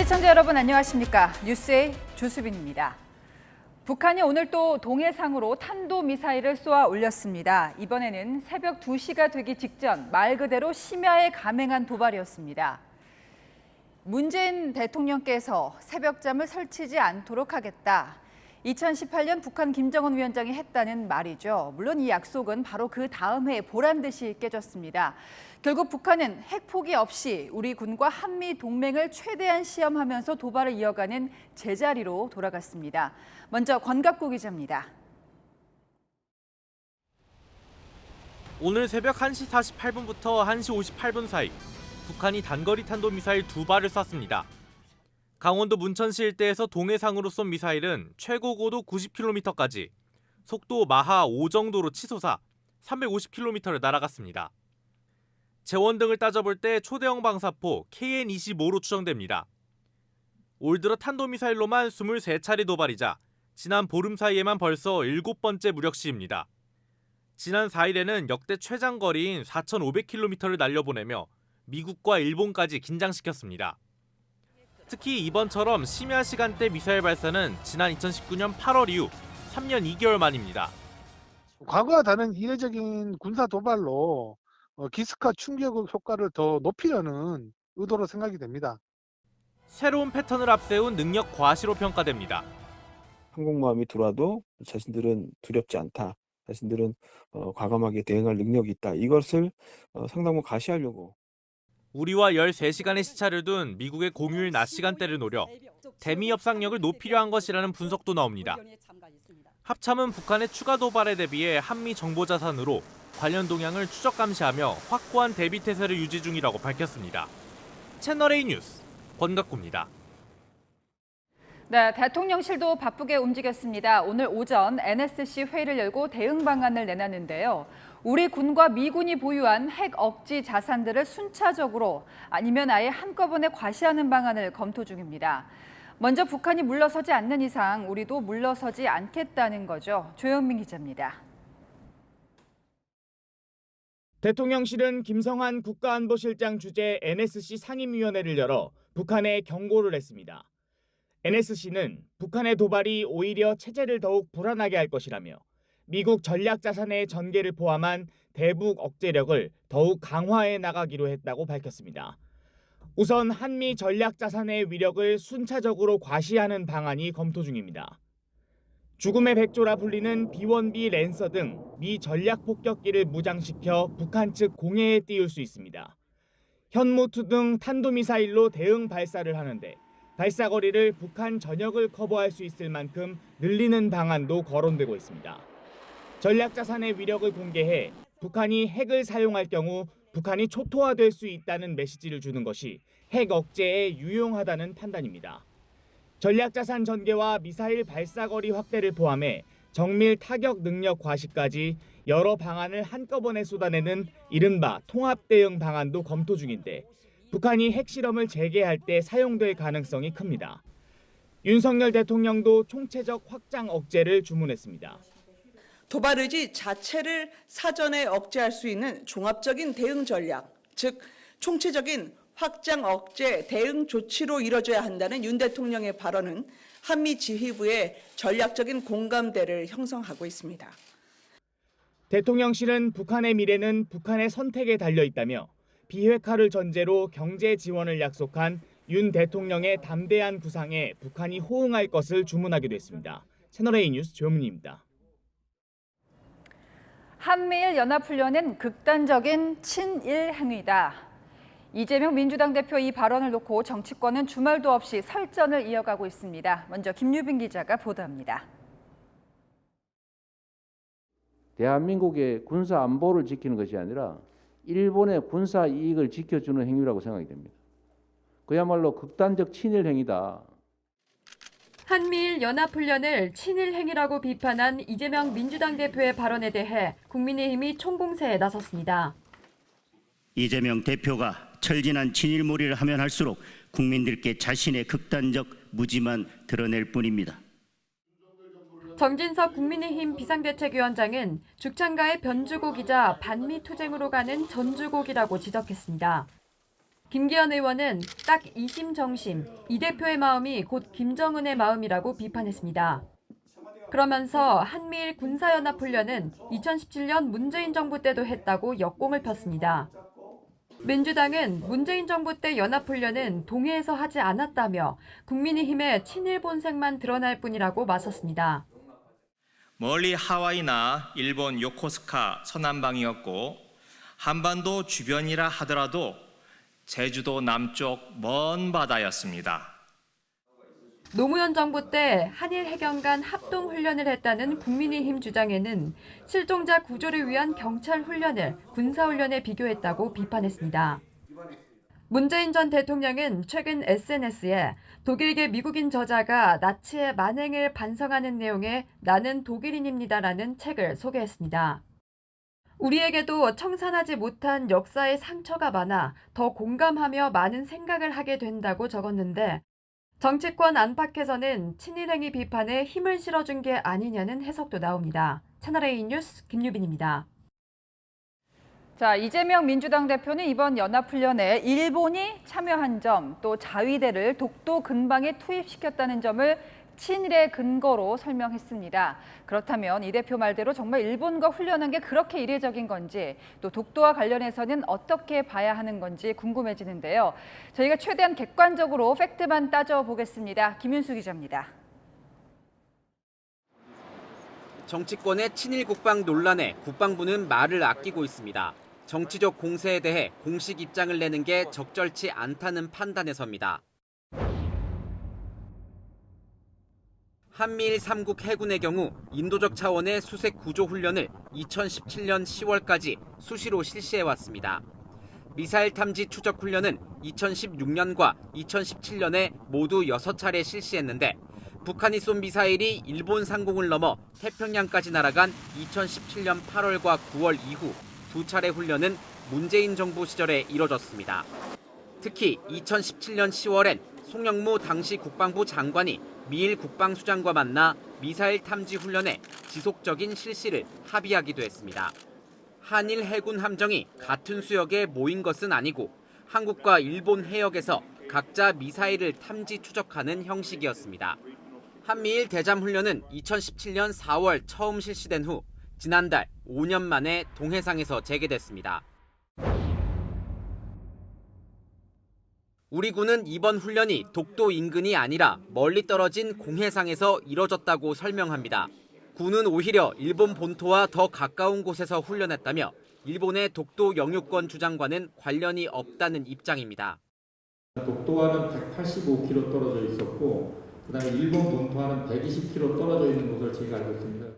시청자 여러분 안녕하십니까? 뉴스의 조수빈입니다. 북한이 오늘 또 동해상으로 탄도미사일을 쏘아 올렸습니다. 이번에는 새벽 2시가 되기 직전 말 그대로 심야에 감행한 도발이었습니다. 문재인 대통령께서 새벽잠을 설치지 않도록 하겠다. 2018년 북한 김정은 위원장이 했다는 말이죠. 물론 이 약속은 바로 그 다음 해에 보란듯이 깨졌습니다. 결국 북한은 핵 포기 없이 우리 군과 한미 동맹을 최대한 시험하면서 도발을 이어가는 제자리로 돌아갔습니다. 먼저 권갑구 기자입니다. 오늘 새벽 1시 48분부터 1시 58분 사이 북한이 단거리 탄도미사일 2발을 쐈습니다. 강원도 문천시 일대에서 동해상으로 쏜 미사일은 최고 고도 90km까지 속도 마하 5 정도로 치솟아 350km를 날아갔습니다. 재원 등을 따져볼 때 초대형 방사포 KN-25로 추정됩니다. 올 들어 탄도미사일로만 23차례 도발이자 지난 보름 사이에만 벌써 7번째 무력 시입니다. 지난 4일에는 역대 최장거리인 4,500km를 날려보내며 미국과 일본까지 긴장시켰습니다. 특히 이번처럼 심야 시간대 미사일 발사는 지난 2019년 8월 이후 3년 2개월 만입니다. 과거와 다른 이례적인 군사 도발로 기습과 충격 효과를 더 높이려는 의도로 생각이 됩니다. 새로운 패턴을 앞세운 능력 과시로 평가됩니다. 항공모함이 들어와도 자신들은 두렵지 않다. 자신들은 과감하게 대응할 능력이 있다. 이것을 상당 부분 가시하려고. 우리와 13시간의 시차를 둔 미국의 공휴일 낮 시간대를 노려 대미 협상력을 높이려 한 것이라는 분석도 나옵니다. 합참은 북한의 추가 도발에 대비해 한미 정보 자산으로 관련 동향을 추적 감시하며 확고한 대비 태세를 유지 중이라고 밝혔습니다. 채널A 뉴스 권갑구입니다. 네, 대통령실도 바쁘게 움직였습니다. 오늘 오전 NSC 회의를 열고 대응 방안을 내놨는데요. 우리 군과 미군이 보유한 핵 억지 자산들을 순차적으로 아니면 아예 한꺼번에 과시하는 방안을 검토 중입니다. 먼저 북한이 물러서지 않는 이상 우리도 물러서지 않겠다는 거죠. 조영민 기자입니다. 대통령실은 김성한 국가안보실장 주재 NSC 상임위원회를 열어 북한에 경고를 했습니다. NSC는 북한의 도발이 오히려 체제를 더욱 불안하게 할 것이라며 미국 전략자산의 전개를 포함한 대북 억제력을 더욱 강화해 나가기로 했다고 밝혔습니다. 우선 한미 전략자산의 위력을 순차적으로 과시하는 방안이 검토 중입니다. 죽음의 백조라 불리는 B-1B 랜서 등 미 전략 폭격기를 무장시켜 북한 측 공해에 띄울 수 있습니다. 현무2 등 탄도미사일로 대응 발사를 하는데 발사거리를 북한 전역을 커버할 수 있을 만큼 늘리는 방안도 거론되고 있습니다. 전략자산의 위력을 공개해 북한이 핵을 사용할 경우 북한이 초토화될 수 있다는 메시지를 주는 것이 핵 억제에 유용하다는 판단입니다. 전략자산 전개와 미사일 발사거리 확대를 포함해 정밀 타격 능력 과시까지 여러 방안을 한꺼번에 쏟아내는 이른바 통합 대응 방안도 검토 중인데 북한이 핵실험을 재개할 때 사용될 가능성이 큽니다. 윤석열 대통령도 총체적 확장 억제를 주문했습니다. 도발 의지 자체를 사전에 억제할 수 있는 종합적인 대응 전략, 즉 총체적인 확장 억제 대응 조치로 이뤄져야 한다는 윤 대통령의 발언은 한미 지휘부의 전략적인 공감대를 형성하고 있습니다. 대통령실은 북한의 미래는 북한의 선택에 달려 있다며 비핵화를 전제로 경제 지원을 약속한 윤 대통령의 담대한 구상에 북한이 호응할 것을 주문하기도 했습니다. 채널A 뉴스 조영민입니다. 한미일 연합훈련은 극단적인 친일 행위다. 이재명 민주당 대표 이 발언을 놓고 정치권은 주말도 없이 설전을 이어가고 있습니다. 먼저 김유빈 기자가 보도합니다. 대한민국의 군사 안보를 지키는 것이 아니라 일본의 군사 이익을 지켜주는 행위라고 생각이 됩니다. 그야말로 극단적 친일 행위다. 한미일 연합훈련을 친일 행위라고 비판한 이재명 민주당 대표의 발언에 대해 국민의힘이 총공세에 나섰습니다. 이재명 대표가 철진한 친일몰이를 하면 할수록 국민들께 자신의 극단적 무지만 드러낼 뿐입니다. 정진석 국민의힘 비상대책위원장은 죽창가의 변주곡이자 반미투쟁으로 가는 전주곡이라고 지적했습니다. 김기현 의원은 딱 이심정심, 이 대표의 마음이 곧 김정은의 마음이라고 비판했습니다. 그러면서 한미일 군사연합훈련은 2017년 문재인 정부 때도 했다고 역공을 폈습니다. 민주당은 문재인 정부 때 연합훈련은 동해에서 하지 않았다며 국민의힘의 친일 본색만 드러날 뿐이라고 맞섰습니다. 멀리 하와이나 일본 요코스카 서남방이었고 한반도 주변이라 하더라도 제주도 남쪽 먼 바다였습니다. 노무현 정부 때 한일 해경 간 합동훈련을 했다는 국민의힘 주장에는 실종자 구조를 위한 경찰 훈련을 군사훈련에 비교했다고 비판했습니다. 문재인 전 대통령은 최근 SNS에 독일계 미국인 저자가 나치의 만행을 반성하는 내용의 나는 독일인입니다라는 책을 소개했습니다. 우리에게도 청산하지 못한 역사의 상처가 많아 더 공감하며 많은 생각을 하게 된다고 적었는데 정치권 안팎에서는 친일행위 비판에 힘을 실어준 게 아니냐는 해석도 나옵니다. 채널A 뉴스 김유빈입니다. 자, 이재명 민주당 대표는 이번 연합훈련에 일본이 참여한 점, 또 자위대를 독도 근방에 투입시켰다는 점을 친일의 근거로 설명했습니다. 그렇다면 이 대표 말대로 정말 일본과 훈련한 게 그렇게 이례적인 건지, 또 독도와 관련해서는 어떻게 봐야 하는 건지 궁금해지는데요. 저희가 최대한 객관적으로 팩트만 따져보겠습니다. 김윤수 기자입니다. 정치권의 친일 국방 논란에 국방부는 말을 아끼고 있습니다. 정치적 공세에 대해 공식 입장을 내는 게 적절치 않다는 판단에 섭니다. 한미일 3국 해군의 경우 인도적 차원의 수색 구조 훈련을 2017년 10월까지 수시로 실시해왔습니다. 미사일 탐지 추적 훈련은 2016년과 2017년에 모두 6차례 실시했는데 북한이 쏜 미사일이 일본 상공을 넘어 태평양까지 날아간 2017년 8월과 9월 이후 2차례 훈련은 문재인 정부 시절에 이뤄졌습니다. 특히 2017년 10월엔 송영무 당시 국방부 장관이 미일 국방수장과 만나 미사일 탐지 훈련의 지속적인 실시를 합의하기도 했습니다. 한일 해군 함정이 같은 수역에 모인 것은 아니고 한국과 일본 해역에서 각자 미사일을 탐지 추적하는 형식이었습니다. 한미일 대잠훈련은 2017년 4월 처음 실시된 후 지난달 5년 만에 동해상에서 재개됐습니다. 우리 군은 이번 훈련이 독도 인근이 아니라 멀리 떨어진 공해상에서 이뤄졌다고 설명합니다. 군은 오히려 일본 본토와 더 가까운 곳에서 훈련했다며 일본의 독도 영유권 주장과는 관련이 없다는 입장입니다. 독도와는 185km 떨어져 있었고 그다음에 일본 본토와는 120km 떨어져 있는 곳을 제가 알고 있습니다.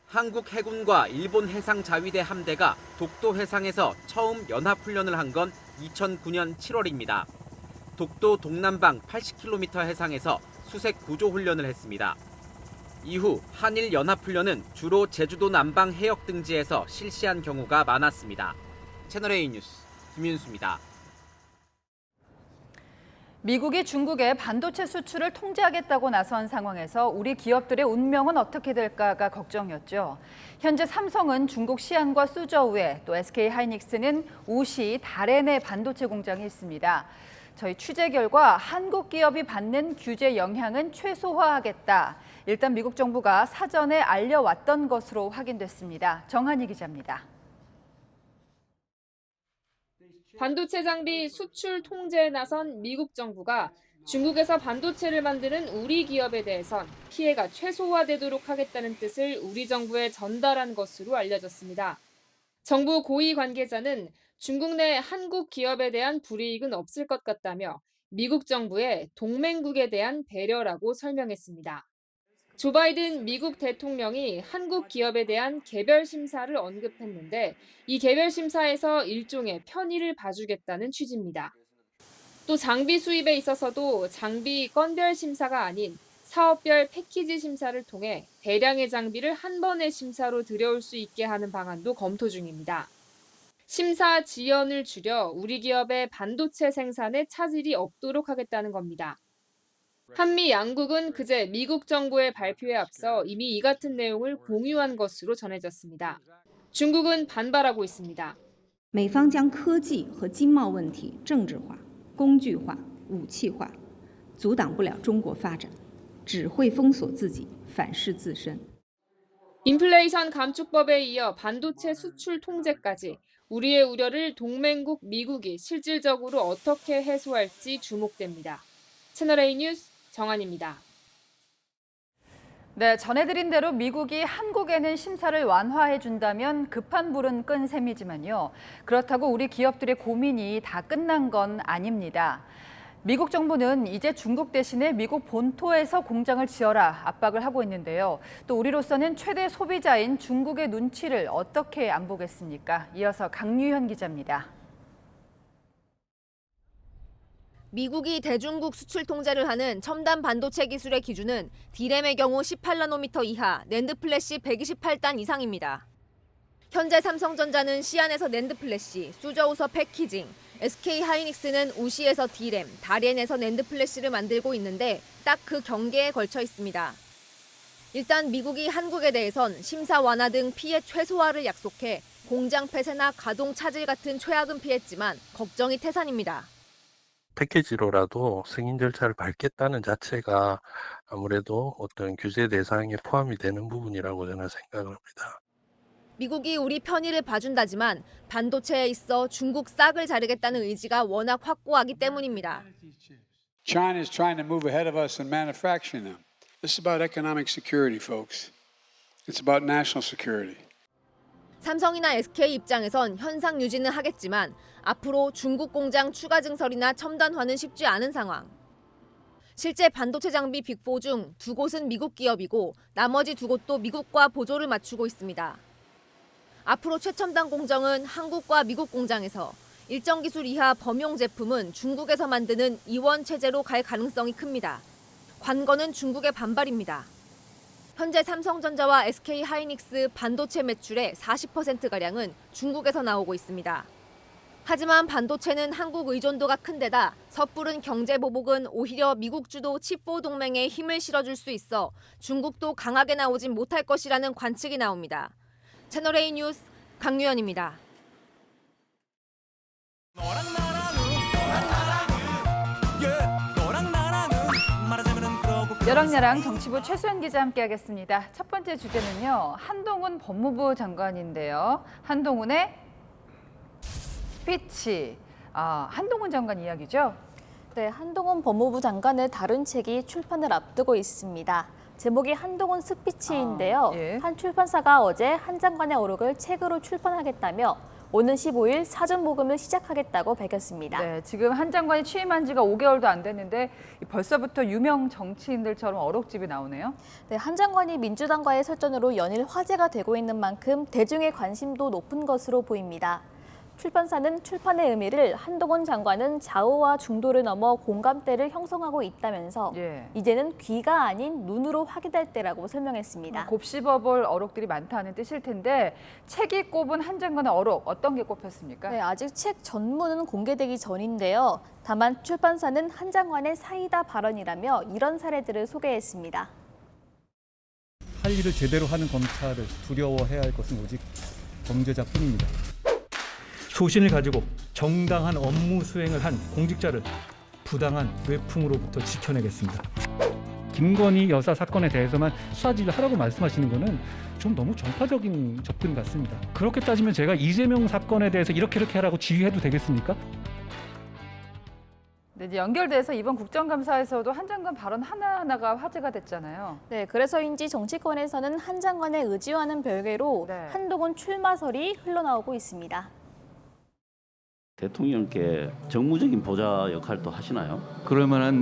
한국 해군과 일본 해상자위대 함대가 독도 해상에서 처음 연합훈련을 한 건 2009년 7월입니다. 독도 동남방 80km 해상에서 수색 구조 훈련을 했습니다. 이후 한일 연합훈련은 주로 제주도 남방 해역 등지에서 실시한 경우가 많았습니다. 채널A 뉴스 김윤수입니다. 미국이 중국의 반도체 수출을 통제하겠다고 나선 상황에서 우리 기업들의 운명은 어떻게 될까가 걱정이었죠. 현재 삼성은 중국 시안과 수저우에, 또 SK하이닉스는 우시, 다롄에 반도체 공장이 있습니다. 저희 취재 결과 한국 기업이 받는 규제 영향은 최소화하겠다. 일단 미국 정부가 사전에 알려왔던 것으로 확인됐습니다. 정한희 기자입니다. 반도체 장비 수출 통제에 나선 미국 정부가 중국에서 반도체를 만드는 우리 기업에 대해선 피해가 최소화되도록 하겠다는 뜻을 우리 정부에 전달한 것으로 알려졌습니다. 정부 고위 관계자는 중국 내 한국 기업에 대한 불이익은 없을 것 같다며 미국 정부의 동맹국에 대한 배려라고 설명했습니다. 조 바이든 미국 대통령이 한국 기업에 대한 개별 심사를 언급했는데 이 개별 심사에서 일종의 편의를 봐주겠다는 취지입니다. 또 장비 수입에 있어서도 장비 건별 심사가 아닌 사업별 패키지 심사를 통해 대량의 장비를 한 번의 심사로 들여올 수 있게 하는 방안도 검토 중입니다. 심사 지연을 줄여 우리 기업의 반도체 생산에 차질이 없도록 하겠다는 겁니다. 한미 양국은 그제 미국 정부의 발표에 앞서 이미 이 같은 내용을 공유한 것으로 전해졌습니다. 중국은 반발하고 있습니다. 美方将科技和经贸问题政治化、工具化、武器化，阻挡不了中国发展，只会封锁自己，反噬自身。 인플레이션 감축법에 이어 반도체 수출 통제까지 우리의 우려를 동맹국 미국이 실질적으로 어떻게 해소할지 주목됩니다. 채널A 뉴스 정한입니다. 네, 전해드린 대로 미국이 한국에는 심사를 완화해준다면 급한 불은 끈 셈이지만요. 그렇다고 우리 기업들의 고민이 다 끝난 건 아닙니다. 미국 정부는 이제 중국 대신에 미국 본토에서 공장을 지어라 압박을 하고 있는데요. 또 우리로서는 최대 소비자인 중국의 눈치를 어떻게 안 보겠습니까? 이어서 강유현 기자입니다. 미국이 대중국 수출 통제를 하는 첨단 반도체 기술의 기준은 D램의 경우 18나노미터 이하, 낸드 플래시 128단 이상입니다. 현재 삼성전자는 시안에서 낸드 플래시, 수저우서 패키징, SK 하이닉스는 우시에서 D램, 다롄에서 낸드 플래시를 만들고 있는데 딱 그 경계에 걸쳐 있습니다. 일단 미국이 한국에 대해선 심사 완화 등 피해 최소화를 약속해 공장 폐쇄나 가동 차질 같은 최악은 피했지만 걱정이 태산입니다. 패키지로라도 승인 절차를 밟겠다는 자체가 아무래도 어떤 규제 대상에 포함이 되는 부분이라고 저는 생각합니다. 미국이 우리 편의를 봐준다지만 반도체에 있어 중국 싹을 자르겠다는 의지가 워낙 확고하기 때문입니다. China is trying to move ahead of us in manufacturing them. This is about economic security, folks. It's about national security. 삼성이나 SK 입장에선 현상 유지는 하겠지만 앞으로 중국 공장 추가 증설이나 첨단화는 쉽지 않은 상황. 실제 반도체 장비 빅4 중 2곳은 미국 기업이고 나머지 2곳도 미국과 보조를 맞추고 있습니다. 앞으로 최첨단 공정은 한국과 미국 공장에서, 일정 기술 이하 범용 제품은 중국에서 만드는 이원 체제로 갈 가능성이 큽니다. 관건은 중국의 반발입니다. 현재 삼성전자와 SK 하이닉스 반도체 매출의 40%가량은 중국에서 나오고 있습니다. 하지만 반도체는 한국 의존도가 큰 데다 섣부른 경제 보복은 오히려 미국 주도 칩4 동맹에 힘을 실어줄 수 있어 중국도 강하게 나오진 못할 것이라는 관측이 나옵니다. 채널A 뉴스 강유현입니다. 여랑야랑 정치부 최수연 기자 함께하겠습니다. 첫 번째 주제는요. 한동훈 법무부 장관인데요. 한동훈의 스피치. 한동훈 장관 이야기죠? 네, 한동훈 법무부 장관의 다룬 책이 출판을 앞두고 있습니다. 제목이 한동훈 스피치인데요. 예. 한 출판사가 어제 한 장관의 어록을 책으로 출판하겠다며 오는 15일 사전 모금을 시작하겠다고 밝혔습니다. 네, 지금 한 장관이 취임한 지가 5개월도 안 됐는데 벌써부터 유명 정치인들처럼 어록집이 나오네요. 네, 한 장관이 민주당과의 설전으로 연일 화제가 되고 있는 만큼 대중의 관심도 높은 것으로 보입니다. 출판사는 출판의 의미를 한동훈 장관은 좌우와 중도를 넘어 공감대를 형성하고 있다면서 이제는 귀가 아닌 눈으로 확인할 때라고 설명했습니다. 곱씹어볼 어록들이 많다는 뜻일 텐데 책이 꼽은 한 장관의 어록 어떤 게 꼽혔습니까? 네, 아직 책 전문은 공개되기 전인데요. 다만 출판사는 한 장관의 사이다 발언이라며 이런 사례들을 소개했습니다. 할 일을 제대로 하는 검찰을 두려워해야 할 것은 오직 범죄자뿐입니다. 소신을 가지고 정당한 업무 수행을 한 공직자를 부당한 외풍으로부터 지켜내겠습니다. 김건희 여사 사건에 대해서만 수사지휘를 하라고 말씀하시는 거는 좀 너무 정파적인 접근 같습니다. 그렇게 따지면 제가 이재명 사건에 대해서 이렇게 하라고 지휘해도 되겠습니까? 네, 이제 연결돼서 이번 국정감사에서도 한 장관 발언 하나하나가 화제가 됐잖아요. 네, 그래서인지 정치권에서는 한 장관의 의지와는 별개로 한동훈 출마설이 흘러나오고 있습니다. 대통령께 정무적인 보좌 역할도 하시나요? 그럴 만한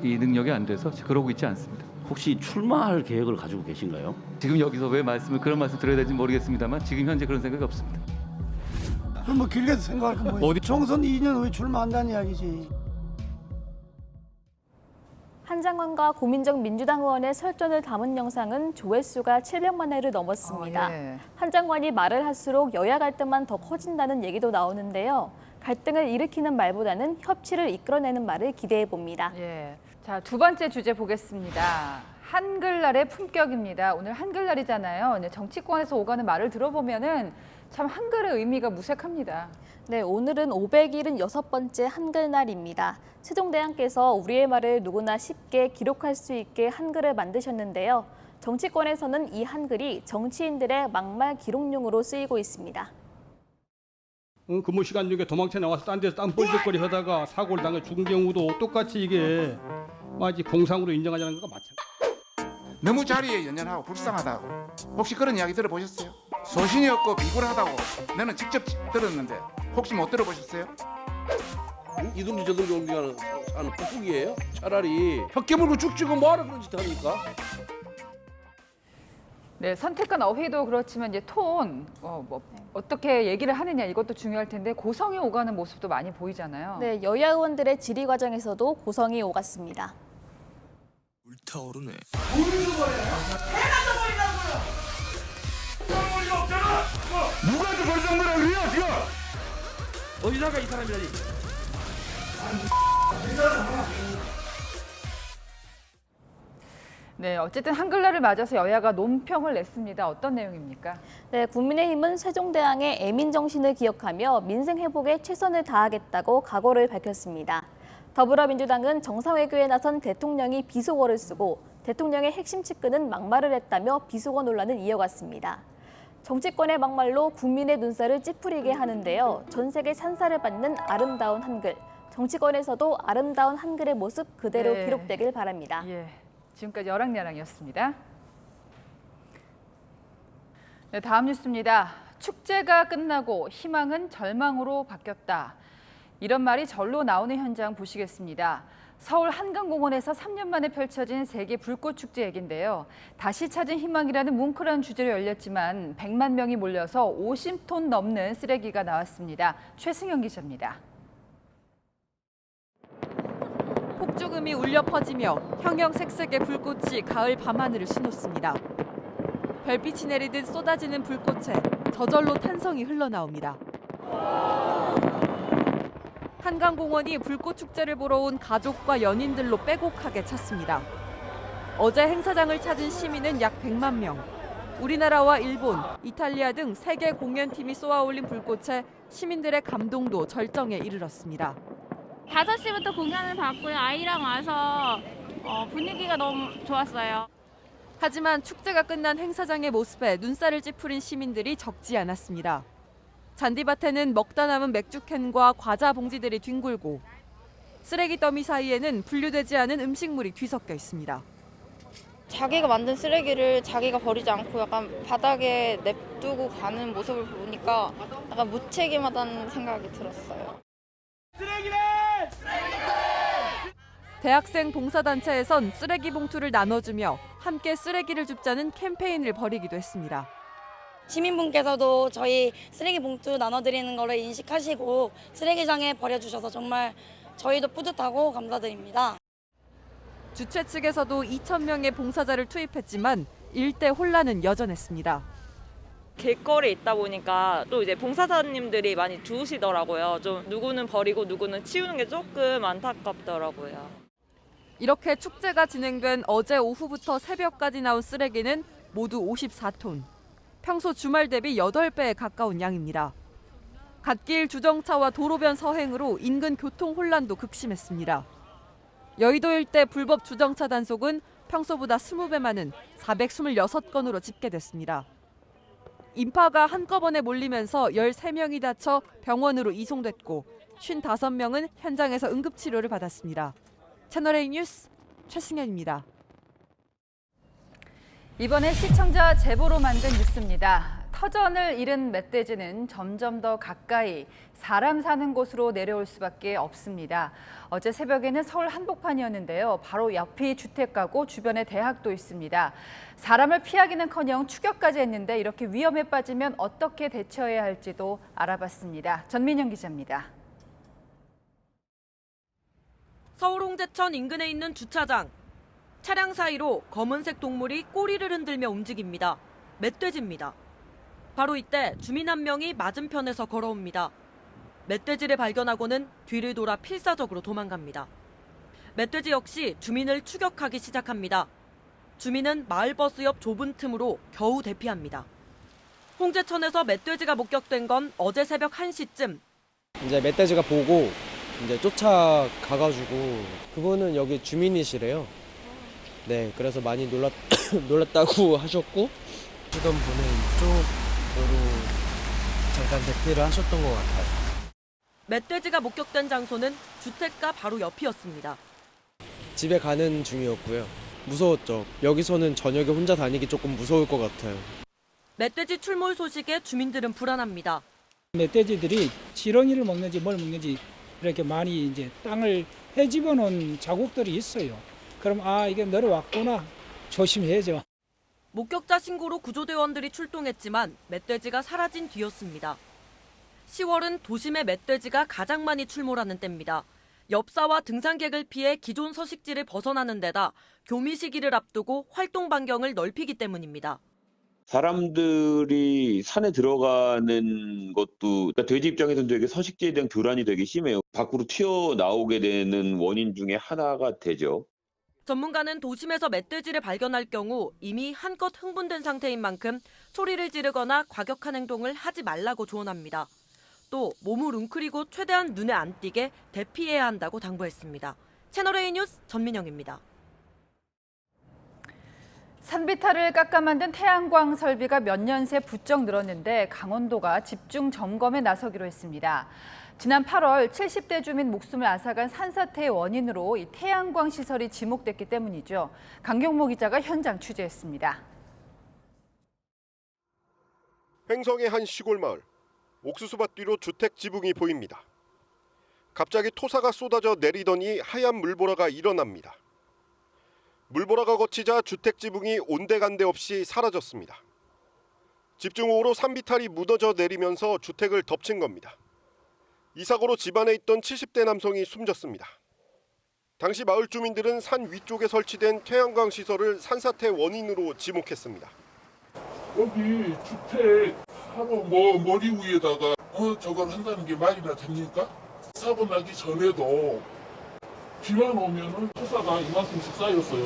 이 능력이 안 돼서 그러고 있지 않습니다. 혹시 출마할 계획을 가지고 계신가요? 지금 여기서 왜 그런 말씀 드려야 될지 모르겠습니다만 지금 현재 그런 생각이 없습니다. 그럼 길게 생각할 건 뭐예요? 총선 2년 후에 출마한다는 이야기지. 한 장관과 고민정 민주당 의원의 설전을 담은 영상은 조회수가 700만 회를 넘었습니다. 한 장관이 말을 할수록 여야 갈등만 더 커진다는 얘기도 나오는데요. 갈등을 일으키는 말보다는 협치를 이끌어내는 말을 기대해 봅니다. 자, 두 번째 주제 보겠습니다. 한글날의 품격입니다. 오늘 한글날이잖아요. 정치권에서 오가는 말을 들어보면은 참 한글의 의미가 무색합니다. 네, 오늘은 576번째 한글날입니다. 세종대왕께서 우리의 말을 누구나 쉽게 기록할 수 있게 한글을 만드셨는데요. 정치권에서는 이 한글이 정치인들의 막말 기록용으로 쓰이고 있습니다. 근무 시간 중에 도망쳐 나와서 딴 데서 땀 뻘뻘거리 하다가 사고를 당해 죽은 경우도 똑같이 이게 마치 공상으로 인정하자는 것과 마찬가지. 너무 자리에 연연하고 불쌍하다고 혹시 그런 이야기 들어보셨어요? 소신이 없고 비굴하다고 나는 직접 들었는데 혹시 못 들어보셨어요? 이든지 저든지 옮겨가는 사는 쁘쁘기예요? 차라리 혀 깨물고 죽 지고 뭐하러 그런 짓 합니까? 네, 선택한 어휘도 그렇지만 이제 톤, 어떻게 얘기를 하느냐 이것도 중요할 텐데 고성이 오가는 모습도 많이 보이잖아요. 네, 여야 의원들의 질의 과정에서도 고성이 오갔습니다. 불타오르네. 누가 저 벌정들아 그래요 지금? 어디다가 이 사람이라니? 네, 어쨌든 한글날을 맞아서 여야가 논평을 냈습니다. 어떤 내용입니까? 네, 국민의힘은 세종대왕의 애민 정신을 기억하며 민생 회복에 최선을 다하겠다고 각오를 밝혔습니다. 더불어민주당은 정상회교에 나선 대통령이 비속어를 쓰고 대통령의 핵심 측근은 막말을 했다며 비속어 논란을 이어갔습니다. 정치권의 막말로 국민의 눈살을 찌푸리게 하는데요. 전 세계 찬사를 받는 아름다운 한글. 정치권에서도 아름다운 한글의 모습 그대로 네. 기록되길 바랍니다. 예, 지금까지 여랑야랑이었습니다. 네, 다음 뉴스입니다. 축제가 끝나고 희망은 절망으로 바뀌었다. 이런 말이 절로 나오는 현장 보시겠습니다. 서울 한강공원에서 3년 만에 펼쳐진 세계 불꽃 축제 얘긴데요. 다시 찾은 희망이라는 뭉클한 주제로 열렸지만 100만 명이 몰려서 50톤 넘는 쓰레기가 나왔습니다. 최승현 기자입니다. 폭죽음이 울려 퍼지며 형형색색의 불꽃이 가을 밤하늘을 수놓습니다. 별빛이 내리듯 쏟아지는 불꽃에 저절로 탄성이 흘러나옵니다. 한강공원이 불꽃축제를 보러 온 가족과 연인들로 빼곡하게 찼습니다. 어제 행사장을 찾은 시민은 약 100만 명. 우리나라와 일본, 이탈리아 등 세계 공연팀이 쏘아올린 불꽃에 시민들의 감동도 절정에 이르렀습니다. 5시부터 공연을 봤고요. 아이랑 와서 분위기가 너무 좋았어요. 하지만 축제가 끝난 행사장의 모습에 눈살을 찌푸린 시민들이 적지 않았습니다. 잔디밭에는 먹다 남은 맥주캔과 과자 봉지들이 뒹굴고 쓰레기 더미 사이에는 분류되지 않은 음식물이 뒤섞여 있습니다. 자기가 만든 쓰레기를 자기가 버리지 않고 약간 바닥에 냅두고 가는 모습을 보니까 약간 무책임하다는 생각이 들었어요. 대학생 봉사단체에선 쓰레기 봉투를 나눠주며 함께 쓰레기를 줍자는 캠페인을 벌이기도 했습니다. 시민분께서도 저희 쓰레기 봉투 나눠드리는 거를 인식하시고 쓰레기장에 버려주셔서 정말 저희도 뿌듯하고 감사드립니다. 주최 측에서도 2,000명의 봉사자를 투입했지만 일대 혼란은 여전했습니다. 길거리에 있다 보니까 또 이제 봉사자님들이 많이 주우시더라고요. 좀 누구는 버리고 누구는 치우는 게 조금 안타깝더라고요. 이렇게 축제가 진행된 어제 오후부터 새벽까지 나온 쓰레기는 모두 54톤. 평소 주말 대비 8배에 가까운 양입니다. 갓길 주정차와 도로변 서행으로 인근 교통 혼란도 극심했습니다. 여의도 일대 불법 주정차 단속은 평소보다 20배 많은 426건으로 집계됐습니다. 인파가 한꺼번에 몰리면서 13명이 다쳐 병원으로 이송됐고 55명은 현장에서 응급치료를 받았습니다. 채널A 뉴스 최승현입니다. 이번에 시청자 제보로 만든 뉴스입니다. 터전을 잃은 멧돼지는 점점 더 가까이 사람 사는 곳으로 내려올 수밖에 없습니다. 어제 새벽에는 서울 한복판이었는데요. 바로 옆이 주택가고 주변에 대학도 있습니다. 사람을 피하기는커녕 추격까지 했는데 이렇게 위험에 빠지면 어떻게 대처해야 할지도 알아봤습니다. 전민영 기자입니다. 서울 홍제천 인근에 있는 주차장. 차량 사이로 검은색 동물이 꼬리를 흔들며 움직입니다. 멧돼지입니다. 바로 이때 주민 한 명이 맞은편에서 걸어옵니다. 멧돼지를 발견하고는 뒤를 돌아 필사적으로 도망갑니다. 멧돼지 역시 주민을 추격하기 시작합니다. 주민은 마을버스 옆 좁은 틈으로 겨우 대피합니다. 홍제천에서 멧돼지가 목격된 건 어제 새벽 1시쯤. 이제 멧돼지가 보고 이제 쫓아가가지고 그분은 여기 주민이시래요. 네, 그래서 많이 놀랐다고 하셨고 쓰던 분은 이쪽으로 잠깐 대피를 하셨던 것 같아요. 멧돼지가 목격된 장소는 주택가 바로 옆이었습니다. 집에 가는 중이었고요. 무서웠죠. 여기서는 저녁에 혼자 다니기 조금 무서울 것 같아요. 멧돼지 출몰 소식에 주민들은 불안합니다. 멧돼지들이 지렁이를 먹는지 뭘 먹는지 이렇게 많이 이제 땅을 헤집어 놓은 자국들이 있어요. 그럼 이게 내려왔구나 조심해야죠. 목격자 신고로 구조대원들이 출동했지만 멧돼지가 사라진 뒤였습니다. 10월은 도심의 멧돼지가 가장 많이 출몰하는 때입니다. 엽사와 등산객을 피해 기존 서식지를 벗어나는 데다 교미 시기를 앞두고 활동 반경을 넓히기 때문입니다. 사람들이 산에 들어가는 것도 그러니까 돼지 입장에서는 되게 서식지에 대한 교란이 되게 심해요. 밖으로 튀어나오게 되는 원인 중에 하나가 되죠. 전문가는 도심에서 멧돼지를 발견할 경우 이미 한껏 흥분된 상태인 만큼 소리를 지르거나 과격한 행동을 하지 말라고 조언합니다. 또 몸을 웅크리고 최대한 눈에 안 띄게 대피해야 한다고 당부했습니다. 채널A 뉴스 전민영입니다. 산비탈을 깎아 만든 태양광 설비가 몇 년 새 부쩍 늘었는데 강원도가 집중 점검에 나서기로 했습니다. 지난 8월 70대 주민 목숨을 앗아간 산사태의 원인으로 이 태양광 시설이 지목됐기 때문이죠. 강경모 기자가 현장 취재했습니다. 횡성의 한 시골 마을. 옥수수밭 뒤로 주택 지붕이 보입니다. 갑자기 토사가 쏟아져 내리더니 하얀 물보라가 일어납니다. 물보라가 거치자 주택 지붕이 온데간데 없이 사라졌습니다. 집중호우로 산비탈이 무너져 내리면서 주택을 덮친 겁니다. 이 사고로 집안에 있던 70대 남성이 숨졌습니다. 당시 마을 주민들은 산 위쪽에 설치된 태양광 시설을 산사태 원인으로 지목했습니다. 여기 주택 하루 머리 위에다가 저걸 한다는 게 말이나 됩니까? 사고 나기 전에도 비만 오면은 토사가 이만큼씩 쌓였어요.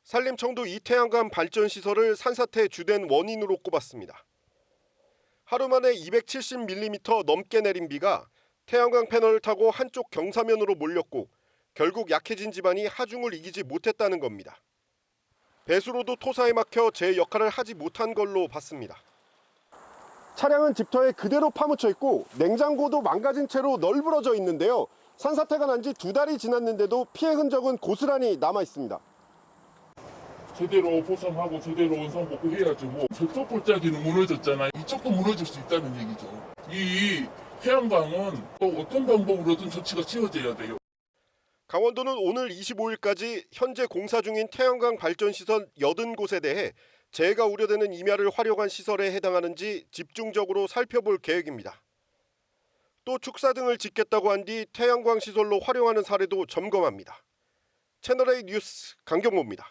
산림청도 이 태양광 발전 시설을 산사태 주된 원인으로 꼽았습니다. 하루 만에 270mm 넘게 내린 비가 태양광 패널을 타고 한쪽 경사면으로 몰렸고 결국 약해진 집안이 하중을 이기지 못했다는 겁니다. 배수로도 토사에 막혀 제 역할을 하지 못한 걸로 봤습니다. 차량은 집터에 그대로 파묻혀 있고 냉장고도 망가진 채로 널브러져 있는데요. 산사태가 난 지 2달이 지났는데도 피해 흔적은 고스란히 남아 있습니다. 제대로 보상하고 제대로 원상복구 해야죠. 저쪽 골짜기는 무너졌잖아요. 이쪽도 무너질 수 있다는 얘기죠. 이 태양광은 또 어떤 방법으로든 조치가 취해져야 돼요. 강원도는 오늘 25일까지 현재 공사 중인 태양광 발전시설 80곳에 대해 재해가 우려되는 임야를 활용한 시설에 해당하는지 집중적으로 살펴볼 계획입니다. 또 축사 등을 짓겠다고 한 뒤 태양광 시설로 활용하는 사례도 점검합니다. 채널A 뉴스 강경모입니다.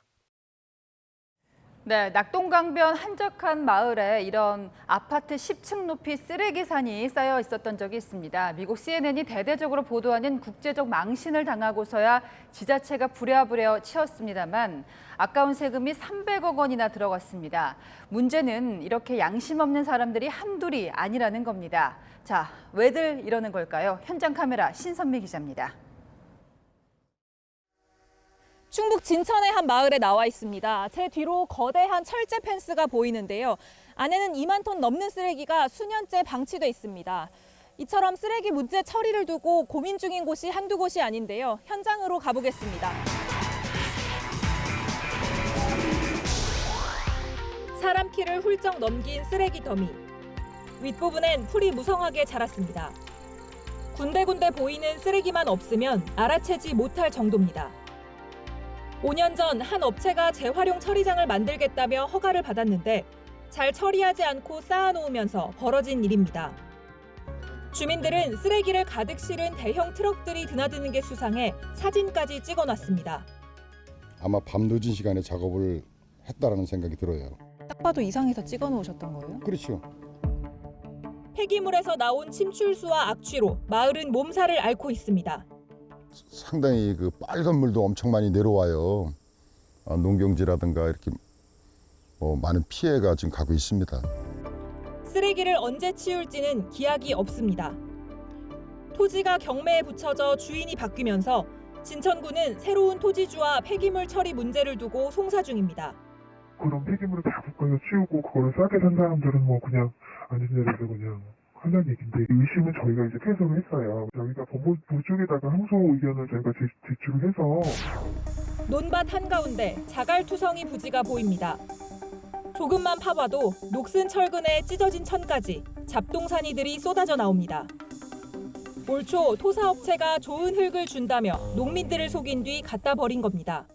네, 낙동강변 한적한 마을에 이런 아파트 10층 높이 쓰레기산이 쌓여 있었던 적이 있습니다. 미국 CNN이 대대적으로 보도하는 국제적 망신을 당하고서야 지자체가 부랴부랴 치웠습니다만 아까운 세금이 300억 원이나 들어갔습니다. 문제는 이렇게 양심 없는 사람들이 한둘이 아니라는 겁니다. 자, 왜들 이러는 걸까요? 현장 카메라 신선미 기자입니다. 충북 진천의 한 마을에 나와 있습니다. 제 뒤로 거대한 철제 펜스가 보이는데요. 안에는 2만 톤 넘는 쓰레기가 수년째 방치돼 있습니다. 이처럼 쓰레기 문제 처리를 두고 고민 중인 곳이 한두 곳이 아닌데요. 현장으로 가보겠습니다. 사람 키를 훌쩍 넘긴 쓰레기 더미. 윗부분엔 풀이 무성하게 자랐습니다. 군데군데 보이는 쓰레기만 없으면 알아채지 못할 정도입니다. 5년 전 한 업체가 재활용 처리장을 만들겠다며 허가를 받았는데 잘 처리하지 않고 쌓아놓으면서 벌어진 일입니다. 주민들은 쓰레기를 가득 실은 대형 트럭들이 드나드는 게 수상해 사진까지 찍어놨습니다. 아마 밤늦은 시간에 작업을 했다라는 생각이 들어요. 딱 봐도 이상해서 찍어놓으셨던 거예요? 그렇죠. 폐기물에서 나온 침출수와 악취로 마을은 몸살을 앓고 있습니다. 상당히 그 빨간 물도 엄청 많이 내려와요. 농경지라든가 이렇게 많은 피해가 지금 가고 있습니다. 쓰레기를 언제 치울지는 기약이 없습니다. 토지가 경매에 붙여져 주인이 바뀌면서 진천구는 새로운 토지주와 폐기물 처리 문제를 두고 송사 중입니다. 그런 폐기물을 다 묶어서 치우고 그거를 싸게 산 사람들은 뭐 그냥 앉은 자리에서 그냥 하는 얘기인데, 의심은 저희가 이제 퇴소를 했어요. 저희가 법무부 쪽에다가 항소 의견을 저희가 제출을 해서. 논밭 한가운데 자갈투성이 부지가 보입니다. 조금만 파봐도 녹슨 철근에 찢어진 천까지 잡동사니들이 쏟아져 나옵니다. 올 초 토사업체가 좋은 흙을 준다며 농민들을 속인 뒤 갖다 버린 겁니다.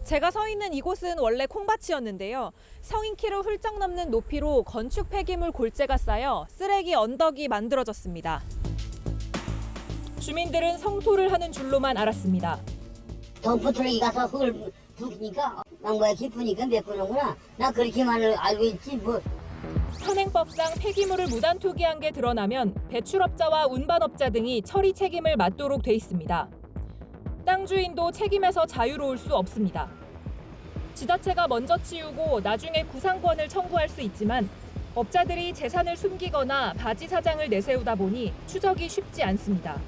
제가 서 있는 이곳은 원래 콩밭이었는데요. 성인 키를 훌쩍 넘는 높이로 건축 폐기물 골재가 쌓여 쓰레기 언덕이 만들어졌습니다. 주민들은 성토를 하는 줄로만 알았습니다. 덤프 트럭이 가서 흙을 붓니까 망고에 깊으니까 메꾸는구나. 나 그렇게만 알고 있지 뭐. 현행법상 폐기물을 무단 투기한 게 드러나면 배출업자와 운반업자 등이 처리 책임을 맡도록 돼 있습니다. 땅 주인도 책임에서 자유로울 수 없습니다. 지자체가 먼저 치우고 나중에 구상권을 청구할 수 있지만 업자들이 재산을 숨기거나 바지 사장을 내세우다 보니 추적이 쉽지 않습니다.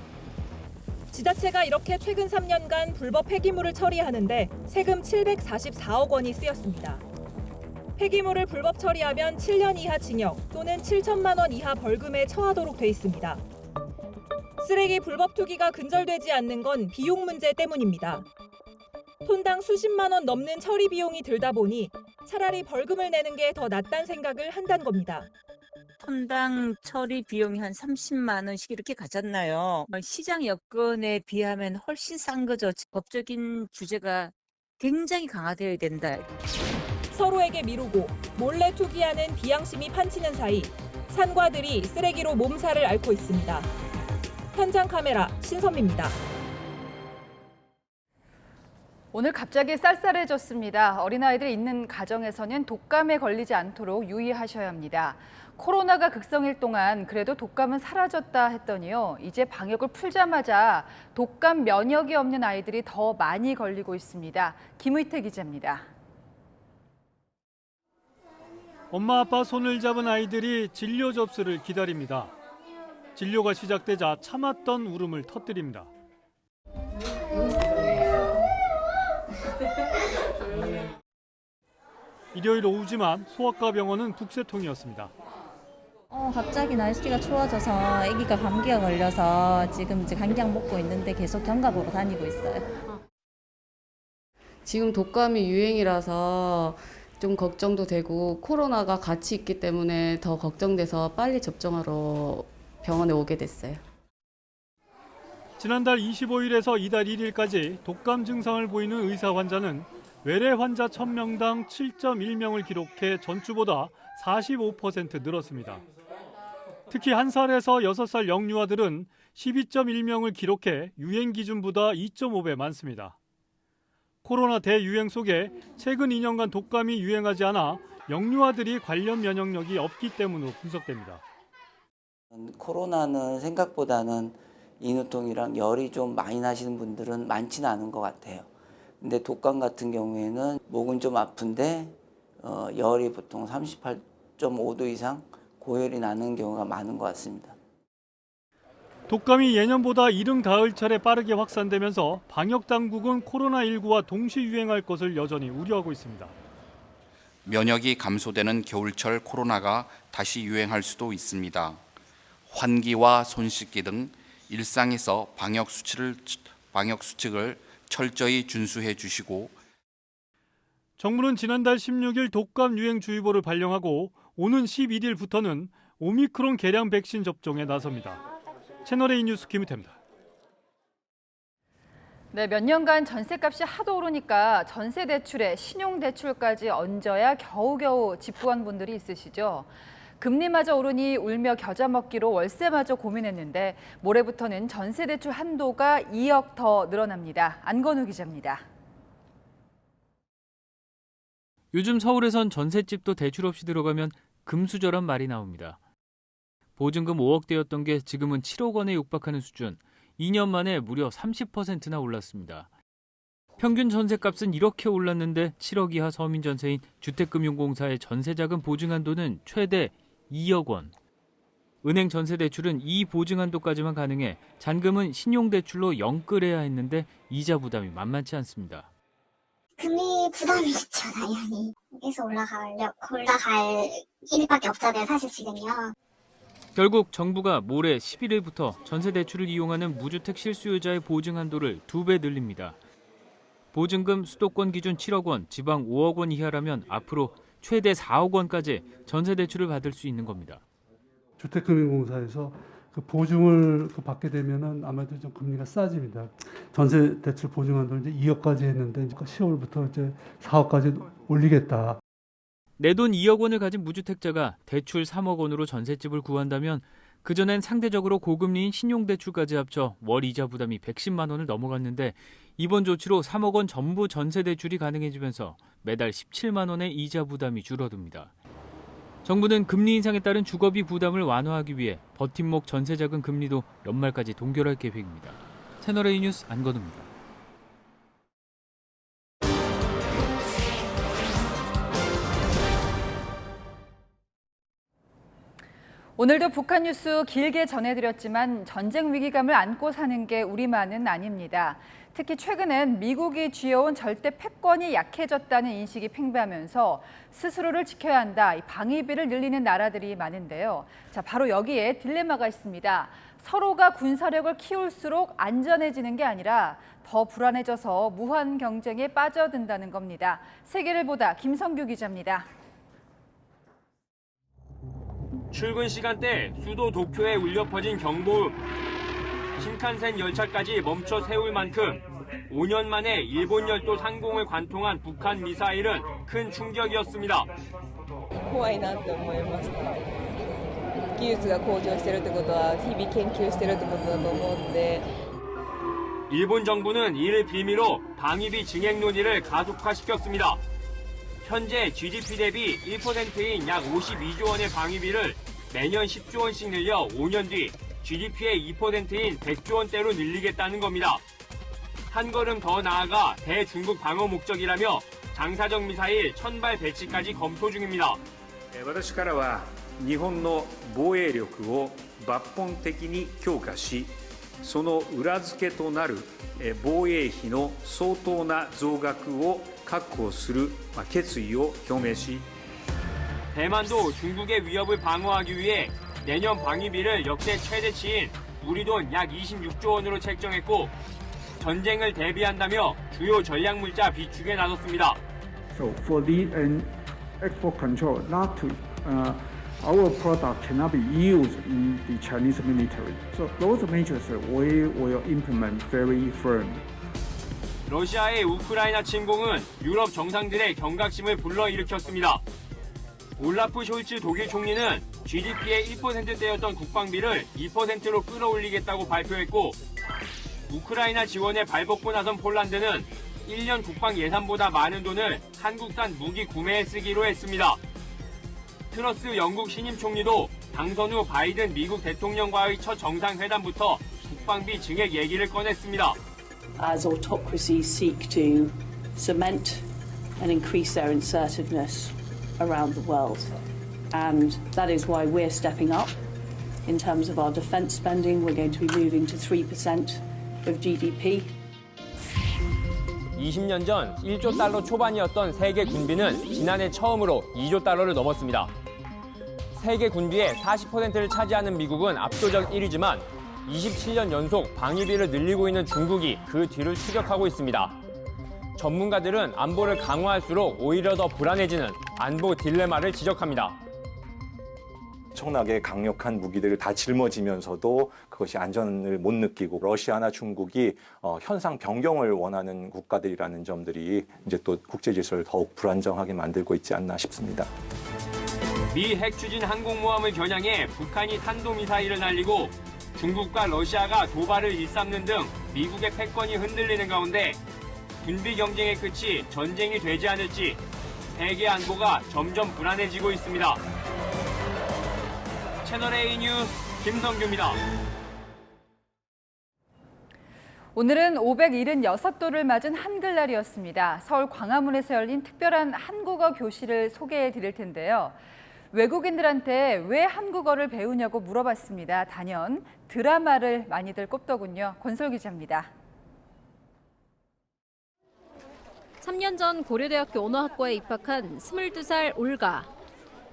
지자체가 이렇게 최근 3년간 불법 폐기물을 처리하는데 세금 744억 원이 쓰였습니다. 폐기물을 불법 처리하면 7년 이하 징역 또는 7천만 원 이하 벌금에 처하도록 돼 있습니다. 쓰레기 불법 투기가 근절되지 않는 건 비용 문제 때문입니다. 톤당 수십만 원 넘는 처리 비용이 들다 보니 차라리 벌금을 내는 게 더 낫다는 생각을 한다는 겁니다. 톤당 처리 비용이 한 30만 원씩 이렇게 가잖아요. 시장 여건에 비하면 훨씬 싼 거죠. 법적인 규제가 굉장히 강화되어야 된다. 서로에게 미루고 몰래 투기하는 비양심이 판치는 사이 산과들이 쓰레기로 몸살을 앓고 있습니다. 현장 카메라 신선미입니다. 오늘 갑자기 쌀쌀해졌습니다. 어린아이들이 있는 가정에서는 독감에 걸리지 않도록 유의하셔야 합니다. 코로나가 극성일 동안 그래도 독감은 사라졌다 했더니요. 이제 방역을 풀자마자 독감 면역이 없는 아이들이 더 많이 걸리고 있습니다. 김의태 기자입니다. 엄마 아빠 손을 잡은 아이들이 진료 접수를 기다립니다. 진료가 시작되자 참았던 울음을 터뜨립니다. 일요일 오후지만 소아과 병원은 북새통이었습니다. 갑자기 날씨가 추워져서 아기가 감기가 걸려서 지금 이제 감기약 먹고 있는데 계속 경과 보고 다니고 있어요. 지금 독감이 유행이라서 좀 걱정도 되고 코로나가 같이 있기 때문에 더 걱정돼서 빨리 접종하러 병원에 오게 됐어요. 지난달 25일에서 이달 1일까지 독감 증상을 보이는 의사 환자는 외래 환자 1000명당 7.1명을 기록해 전주보다 45% 늘었습니다. 특히 1살에서 6살 영유아들은 12.1명을 기록해 유행 기준보다 2.5배 많습니다. 코로나 대유행 속에 최근 2년간 독감이 유행하지 않아 영유아들이 관련 면역력이 없기 때문으로 분석됩니다. 코로나는 생각보다는 인후통이랑 열이 좀 많이 나시는 분들은 많지는 않은 것 같아요. 근데 독감 같은 경우에는 목은 좀 아픈데 열이 보통 38.5도 이상 고열이 나는 경우가 많은 것 같습니다. 독감이 예년보다 이른 가을철에 빠르게 확산되면서 방역당국은 코로나19와 동시 유행할 것을 여전히 우려하고 있습니다. 면역이 감소되는 겨울철 코로나가 다시 유행할 수도 있습니다. 환기와 손 씻기 등 일상에서 방역 수칙을 철저히 준수해 주시고 정부는 지난달 16일 독감 유행주의보를 발령하고 오는 11일부터는 오미크론 개량 백신 접종에 나섭니다. 채널A 뉴스 김희태입니다. 네, 몇 년간 전셋값이 하도 오르니까 전세 대출에 신용 대출까지 얹어야 겨우겨우 집 구한 분들이 있으시죠. 금리마저 오르니 울며 겨자 먹기로 월세마저 고민했는데 모레부터는 전세 대출 한도가 2억 더 늘어납니다. 안건우 기자입니다. 요즘 서울에선 전셋집도 대출 없이 들어가면 금수저란 말이 나옵니다. 보증금 5억대였던 게 지금은 7억 원에 육박하는 수준, 2년 만에 무려 30%나 올랐습니다. 평균 전셋값은 이렇게 올랐는데 7억 이하 서민 전세인 주택금융공사의 전세자금 보증한도는 최대 2억 원. 은행 전세대출은 이 보증한도까지만 가능해 잔금은 신용대출로 연끌해야 했는데 이자 부담이 만만치 않습니다. 금리 부담이 있죠, 당연히. 계속 올라갈 길밖에 없잖아요, 사실 지금요. 결국 정부가 모레 11일부터 전세대출을 이용하는 무주택 실수요자의 보증한도를 2배 늘립니다. 보증금 수도권 기준 7억 원, 지방 5억 원 이하라면 앞으로 최대 4억 원까지 전세대출을 받을 수 있는 겁니다. 주택금융공사에서 그 보증을 받게 되면은 아무래도 좀 금리가 싸집니다. 전세대출 보증한도를 이제 2억까지 했는데 이제 10월부터 이제 4억까지 올리겠다. 내돈 2억 원을 가진 무주택자가 대출 3억 원으로 전셋집을 구한다면 그전엔 상대적으로 고금리인 신용대출까지 합쳐 월 이자 부담이 110만 원을 넘어갔는데 이번 조치로 3억 원 전부 전세대출이 가능해지면서 매달 17만 원의 이자 부담이 줄어듭니다. 정부는 금리 인상에 따른 주거비 부담을 완화하기 위해 버팀목 전세자금 금리도 연말까지 동결할 계획입니다. 채널A 뉴스 안건우입니다. 오늘도 북한 뉴스 길게 전해드렸지만 전쟁 위기감을 안고 사는 게 우리만은 아닙니다. 특히 최근엔 미국이 쥐어온 절대 패권이 약해졌다는 인식이 팽배하면서 스스로를 지켜야 한다, 방위비를 늘리는 나라들이 많은데요. 자, 바로 여기에 딜레마가 있습니다. 서로가 군사력을 키울수록 안전해지는 게 아니라 더 불안해져서 무한 경쟁에 빠져든다는 겁니다. 세계를 보다 김성규 기자입니다. 출근 시간대 수도 도쿄에 울려 퍼진 경보음. 신칸센 열차까지 멈춰 세울 만큼 5년 만에 일본 열도 상공을 관통한 북한 미사일은 큰 충격이었습니다. 怖いなって思いました。技術が向上してるってことは日々研究してるってことだと思うんで 일본 정부는 이를 빌미로 방위비 증액 논의를 가속화시켰습니다. 현재 GDP 대비 1%인 약 52조 원의 방위비를 매년 10조 원씩 늘려 5년 뒤 GDP의 2%인 100조 원대로 늘리겠다는 겁니다. 한 걸음 더 나아가 대중국 방어 목적이라며 장사정 미사일 1000발 배치까지 검토 중입니다. 私からは日本の防衛力を抜本的に強化し、その裏付けとなる防衛費の相当な増額を確保する決意を表明し 대만도 중국의 위협을 방어하기 위해 내년 방위비를 역대 최대치인 우리 돈 약 26조 원으로 책정했고 전쟁을 대비한다며 주요 전략물자 비축에 나섰습니다. So for the export control, not to our product cannot be used in the Chinese military. So those measures we will implement very firm. 러시아의 우크라이나 침공은 유럽 정상들의 경각심을 불러일으켰습니다. 올라프 숄츠 독일 총리는 GDP의 1%대였던 국방비를 2%로 끌어올리겠다고 발표했고 우크라이나 지원에 발벗고 나선 폴란드는 1년 국방 예산보다 많은 돈을 한국산 무기 구매에 쓰기로 했습니다. 트러스 영국 신임 총리도 당선 후 바이든 미국 대통령과의 첫 정상회담부터 국방비 증액 얘기를 꺼냈습니다. As autocracies seek to cement and increase their assertiveness around the world. And that is why we're stepping up. In terms of our defense spending, we're going to be moving to 3% of GDP. 20년 전 1조 달러 초반이었던 세계 군비는 지난해 처음으로 2조 달러를 넘었습니다. 세계 군비의 40%를 차지하는 미국은 압도적 1위지만 27년 연속 방위비를 늘리고 있는 중국이 그 뒤를 추격하고 있습니다. 전문가들은 안보를 강화할수록 오히려 더 불안해지는 안보 딜레마를 지적합니다. 엄청나게 강력한 무기들을 다 짊어지면서도 그것이 안전을 못 느끼고 러시아나 중국이 현상 변경을 원하는 국가들이라는 점들이 이제 또 국제 질서를 더욱 불안정하게 만들고 있지 않나 싶습니다. 미 핵추진 항공모함을 겨냥해 북한이 탄도미사일을 날리고 중국과 러시아가 도발을 일삼는 등 미국의 패권이 흔들리는 가운데 군비 경쟁의 끝이 전쟁이 되지 않을지 세계 안보가 점점 불안해지고 있습니다. 채널A 뉴스 김성규입니다. 오늘은 576도를 맞은 한글날이었습니다. 서울 광화문에서 열린 특별한 한국어 교실을 소개해 드릴 텐데요. 외국인들한테 왜 한국어를 배우냐고 물어봤습니다. 단연 드라마를 많이들 꼽더군요. 권솔 기자입니다. 3년 전 고려대학교 언어학과에 입학한 22살 올가.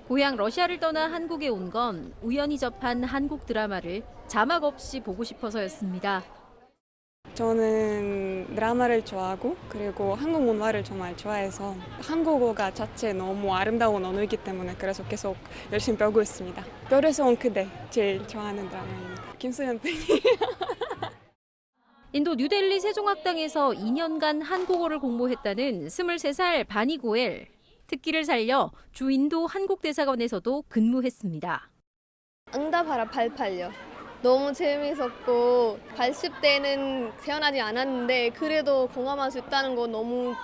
고향 러시아를 떠나 한국에 온 건 우연히 접한 한국 드라마를 자막 없이 보고 싶어서였습니다. 저는 드라마를 좋아하고 그리고 한국 문화를 정말 좋아해서 한국어가 자체 너무 아름다운 언어이기 때문에 그래서 계속 열심히 배우고 있습니다. 별에서 온 그대 제일 좋아하는 드라마입니다. 김소연 팬이에요. 인도 뉴델리 세종학당에서 2년간 한국어를 공부했다는 23살 바니 고엘. 특기를 살려 주 인도 한국대사관에서도 근무했습니다. 응답하라 88요. 너무 재미있었고 80대는 태어나지 않았는데 그래도 공감할 수 있다는 거 너무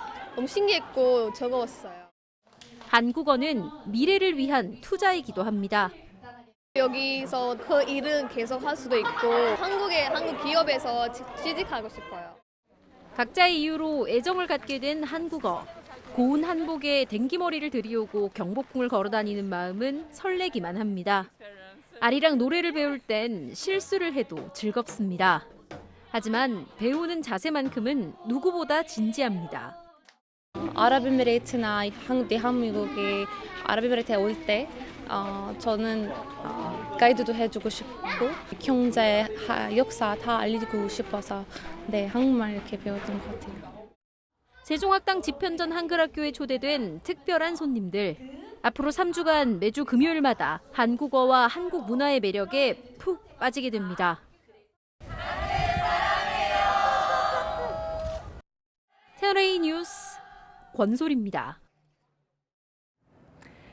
신기했고 즐거웠어요. 한국어는 미래를 위한 투자이기도 합니다. 여기서 그 일은 계속 할 수도 있고 한국 기업에서 취직하고 싶어요. 각자의 이유로 애정을 갖게 된 한국어. 고운 한복에 댕기머리를 들이오고 경복궁을 걸어다니는 마음은 설레기만 합니다. 아리랑 노래를 배울 땐 실수를 해도 즐겁습니다. 하지만 배우는 자세만큼은 누구보다 진지합니다. 아랍에미레이트나 대한민국에 아랍에미레이트에 올 때 저는 가이드도 해주고 싶고 경제, 역사 다 알리고 싶어서 한국말 이렇게 배웠던 것 같아요. 세종학당 집현전 한글학교에 초대된 특별한 손님들. 앞으로 3주간 매주 금요일마다 한국어와 한국 문화의 매력에 푹 빠지게 됩니다. 채널A 뉴스 권솔입니다.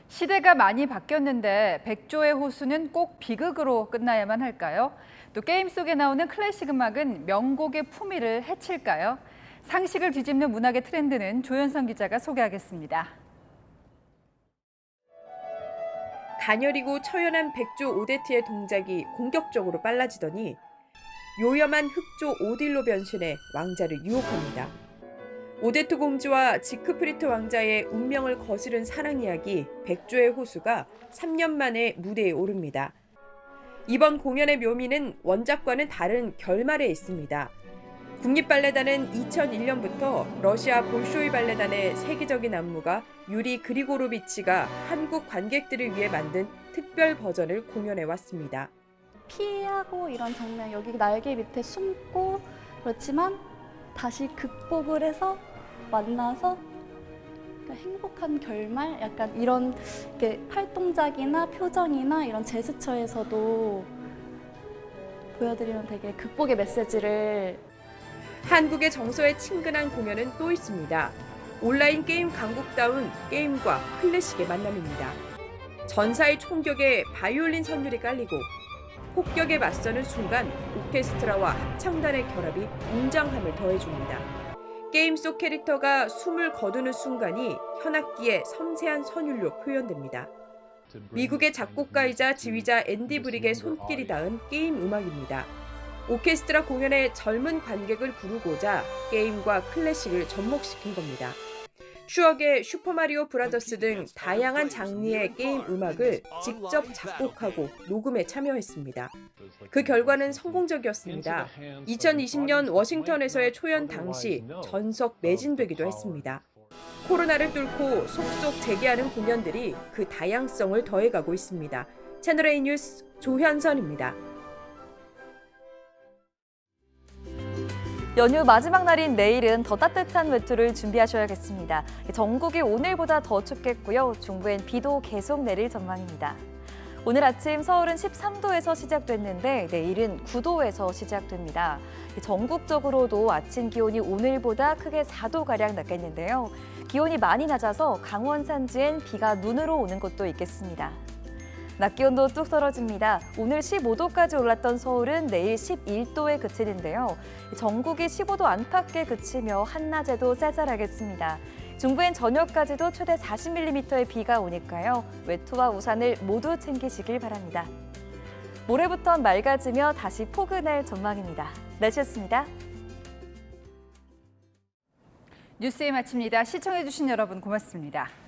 시대가 많이 바뀌었는데 백조의 호수는 꼭 비극으로 끝나야만 할까요? 또 게임 속에 나오는 클래식 음악은 명곡의 품위를 해칠까요? 상식을 뒤집는 문학의 트렌드는 조현성 기자가 소개하겠습니다. 가녀리고 처연한 백조 오데트의 동작이 공격적으로 빨라지더니 요염한 흑조 오딜로 변신해 왕자를 유혹합니다. 오데트 공주와 지크프리트 왕자의 운명을 거스른 사랑 이야기 백조의 호수가 3년 만에 무대에 오릅니다. 이번 공연의 묘미는 원작과는 다른 결말에 있습니다. 국립발레단은 2001년부터 러시아 볼쇼이 발레단의 세계적인 안무가 유리 그리고로비치가 한국 관객들을 위해 만든 특별 버전을 공연해왔습니다. 피하고 이런 장면, 여기 날개 밑에 숨고 그렇지만 다시 극복을 해서 만나서 행복한 결말? 약간 이런 팔동작이나 표정이나 이런 제스처에서도 보여드리면 되게 극복의 메시지를 한국의 정서에 친근한 공연은 또 있습니다. 온라인 게임 강국다운 게임과 클래식의 만남입니다. 전사의 총격에 바이올린 선율이 깔리고 폭격에 맞서는 순간 오케스트라와 합창단의 결합이 웅장함을 더해줍니다. 게임 속 캐릭터가 숨을 거두는 순간이 현악기의 섬세한 선율로 표현됩니다. 미국의 작곡가이자 지휘자 앤디 브릭의 손길이 닿은 게임 음악입니다. 오케스트라 공연에 젊은 관객을 부르고자 게임과 클래식을 접목시킨 겁니다. 추억의 슈퍼마리오 브라더스 등 다양한 장르의 게임 음악을 직접 작곡하고 녹음에 참여했습니다. 그 결과는 성공적이었습니다. 2020년 워싱턴에서의 초연 당시 전석 매진되기도 했습니다. 코로나를 뚫고 속속 재개하는 공연들이 그 다양성을 더해가고 있습니다. 채널A 뉴스 조현선입니다. 연휴 마지막 날인 내일은 더 따뜻한 외투를 준비하셔야겠습니다. 전국이 오늘보다 더 춥겠고요. 중부엔 비도 계속 내릴 전망입니다. 오늘 아침 서울은 13도에서 시작됐는데 내일은 9도에서 시작됩니다. 전국적으로도 아침 기온이 오늘보다 크게 4도가량 낮겠는데요. 기온이 많이 낮아서 강원 산지엔 비가 눈으로 오는 곳도 있겠습니다. 낮 기온도 뚝 떨어집니다. 오늘 15도까지 올랐던 서울은 내일 11도에 그치는데요. 전국이 15도 안팎에 그치며 한낮에도 쌀쌀하겠습니다. 중부엔 저녁까지도 최대 40mm의 비가 오니까요. 외투와 우산을 모두 챙기시길 바랍니다. 모레부터 맑아지며 다시 포근할 전망입니다. 날씨였습니다. 뉴스에 마칩니다. 시청해주신 여러분 고맙습니다.